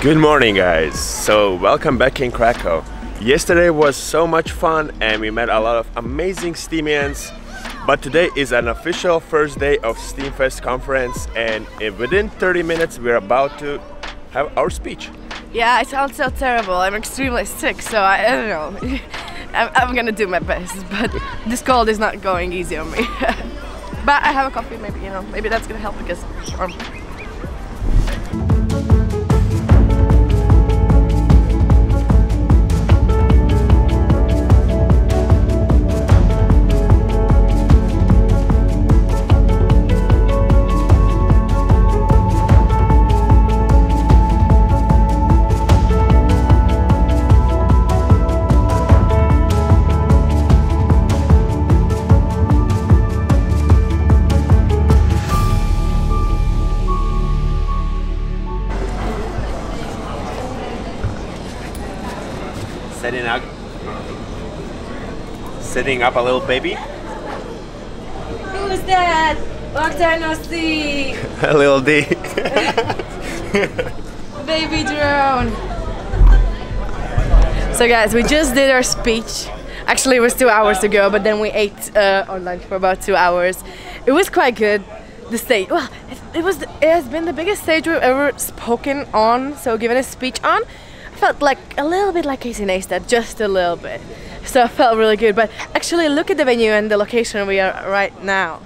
Good morning, guys. So welcome back in Krakow. Yesterday was so much fun and we met a lot of amazing Steemians, but today is an official first day of Steemfest conference, and within 30 minutes we're about to have our speech. Yeah, it sounds so terrible. I'm extremely sick, so I don't know. I'm gonna do my best, but this cold is not going easy on me. But I have a coffee, maybe, you know, maybe that's gonna help because setting up a little baby. Who's that? Long time no see. A little D. Baby drone. So guys, we just did our speech. Actually, it was 2 hours ago, but then we ate on lunch for about 2 hours. It was quite good. The stage, well, it has been the biggest stage we've ever spoken on. So given a speech on, I felt like a little bit like Casey Neistat, just a little bit. So I felt really good. But actually, look at the venue and the location we are right now.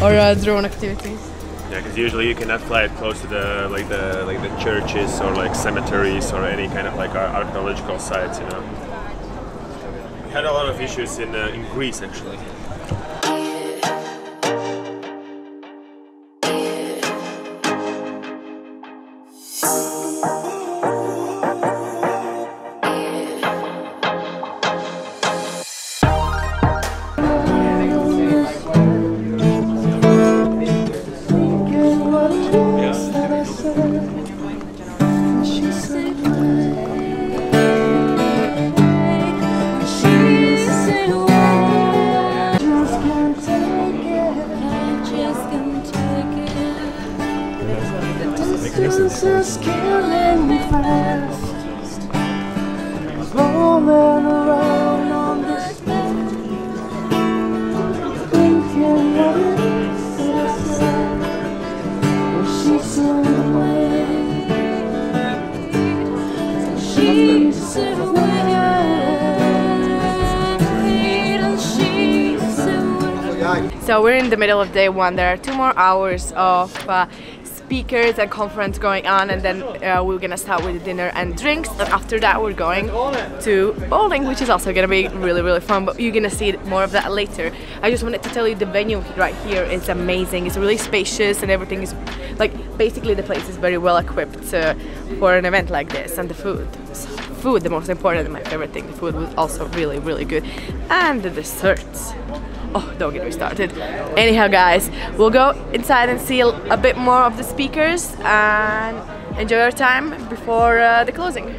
Or drone activities. Yeah, because usually you cannot fly it close to the the churches or like cemeteries or any kind of like archaeological sites, you know. We had a lot of issues in Greece actually. Is killing me fast. Rolling around on this bed, thinking what it is. She's away. She's away. So we're in the middle of day one. There are 2 more hours of speakers and conference going on, and then we're gonna start with dinner and drinks, and after that we're going to bowling, which is also gonna be really fun, but you're gonna see more of that later. I just wanted to tell you the venue right here is amazing. It's really spacious and everything is like, basically the place is very well equipped for an event like this. And the food, the most important and my favorite thing, the food was also really good, and the desserts. Oh, don't get me started. Anyhow, guys, we'll go inside and see a bit more of the speakers and enjoy our time before the closing.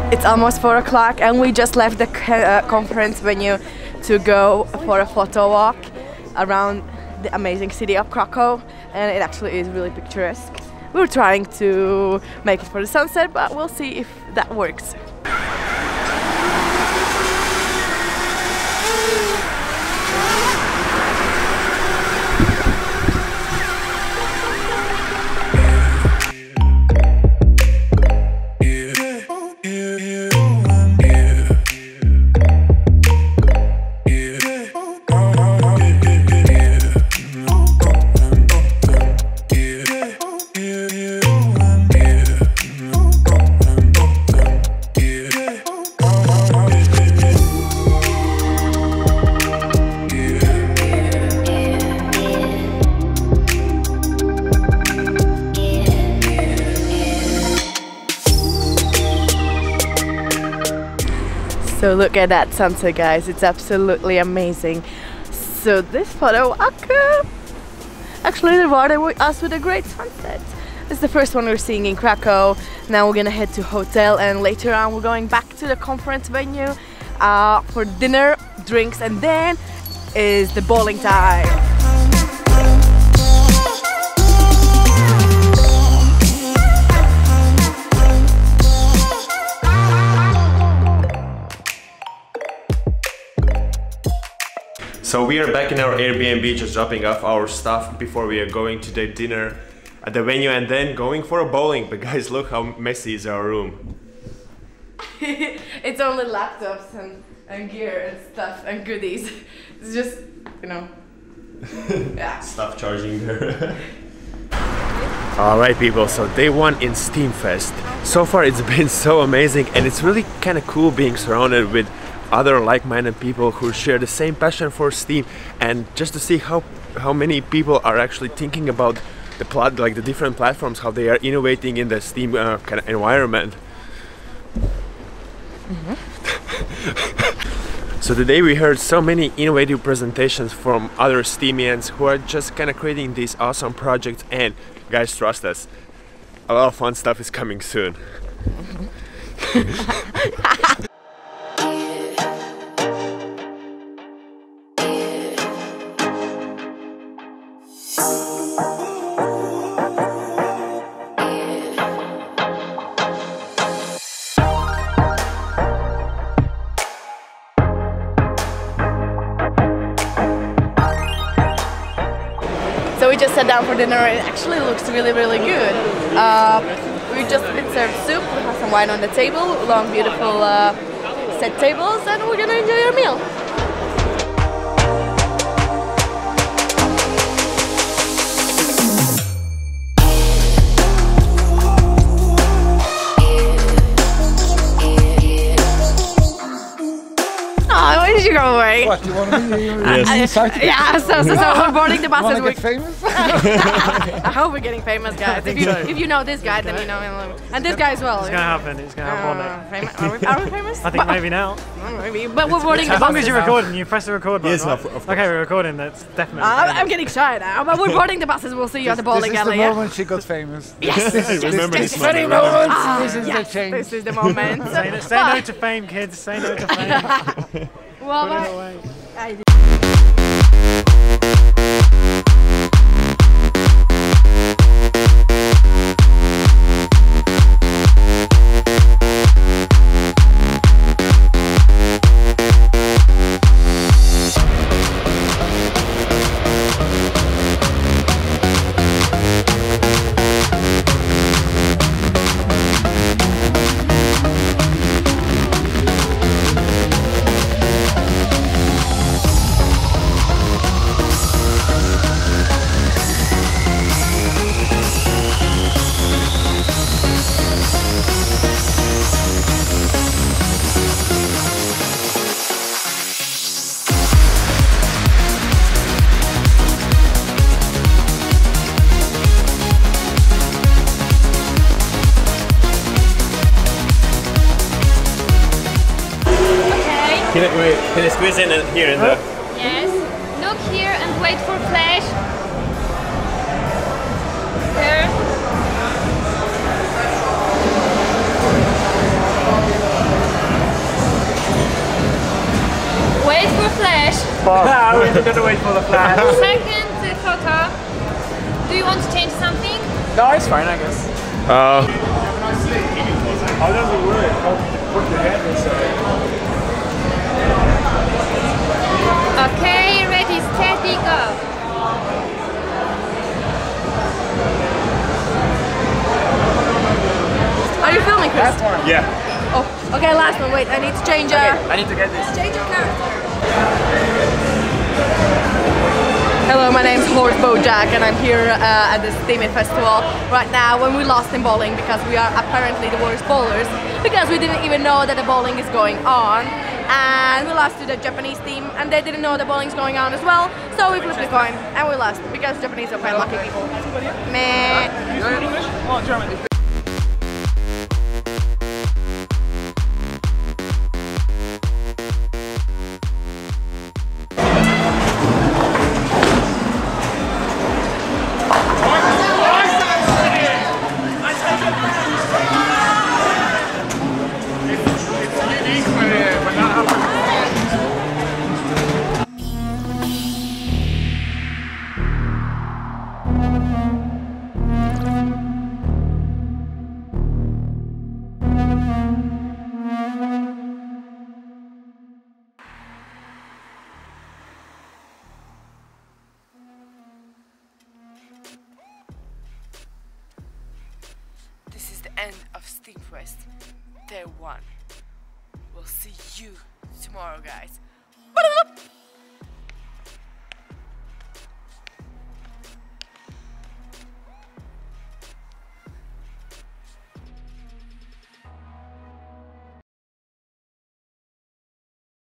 It's almost 4 o'clock and we just left the conference venue to go for a photo walk around the amazing city of Krakow, and it actually is really picturesque. We were trying to make it for the sunset, but we'll see if that works. So look at that sunset, guys. It's absolutely amazing. So this photo actually rewarded us with a great sunset. This is the first one we're seeing in Krakow. Now we're gonna head to hotel, and later on we're going back to the conference venue for dinner, drinks, and then is the bowling time. So we are back in our Airbnb, just dropping off our stuff before we are going to the dinner at the venue and then going for a bowling. But guys, look how messy is our room. It's only laptops and gear and stuff and goodies. It's just, you know, yeah. Stuff charging there. Alright people, so day one in Steemfest. So far it's been so amazing, and it's really kind of cool being surrounded with other like-minded people who share the same passion for Steam, and just to see how many people are actually thinking about the different platforms, how they are innovating in the Steam kind of environment. So today we heard so many innovative presentations from other Steemians who are just kind of creating these awesome projects, and guys, trust us, a lot of fun stuff is coming soon. So we just sat down for dinner. It actually looks really, really good. We just been served soup. We have some wine on the table, long, beautiful set tables, and we're gonna enjoy our meal. Where did you go away? What, you want to be? Yes. Yeah, so we're boarding the buses. Wanna get famous? I hope we're getting famous, guys. If you know this guy, then you know him. And this guy as well. It's gonna happen. It's gonna happen one day. Are we famous? I think maybe now. Maybe, but we're boarding the As long buses. as you're recording, you press the record button. Yes, right? of course. Okay, we're recording. That's definitely. I'm getting shy now, but we're boarding the buses. We'll see you at the bowling This is alley. the Yeah? moment she got famous. Yes, Remember this Funny moment. moment. Ah, This is yes, the change. this is the moment. Say no to fame, kids. Say no to fame. Well, Put it away. I did. Can I squeeze in here in the... Yes. Look here and wait for flash. There. Wait for flash. We're gonna wait for the flash. Second photo. Do you want to change something? No, it's fine, I guess. Oh. How does it work? Put your hand inside. Okay, ready, steady, go. Are you filming, Kris? Yeah. Oh, okay, last one. Wait, I need to change. I need to get this. Change your character. Hello, my name's Lord Bojack, and I'm here at the Steemfest festival right now when we lost in bowling because we are apparently the worst bowlers because we didn't even know that the bowling is going on, and we lost to the Japanese team and they didn't know the bowling is going on as well, so we flipped the coin and we lost because Japanese are quite lucky people. Meh. Oh, German. end of Steemfest, day 1. We'll see you tomorrow, guys.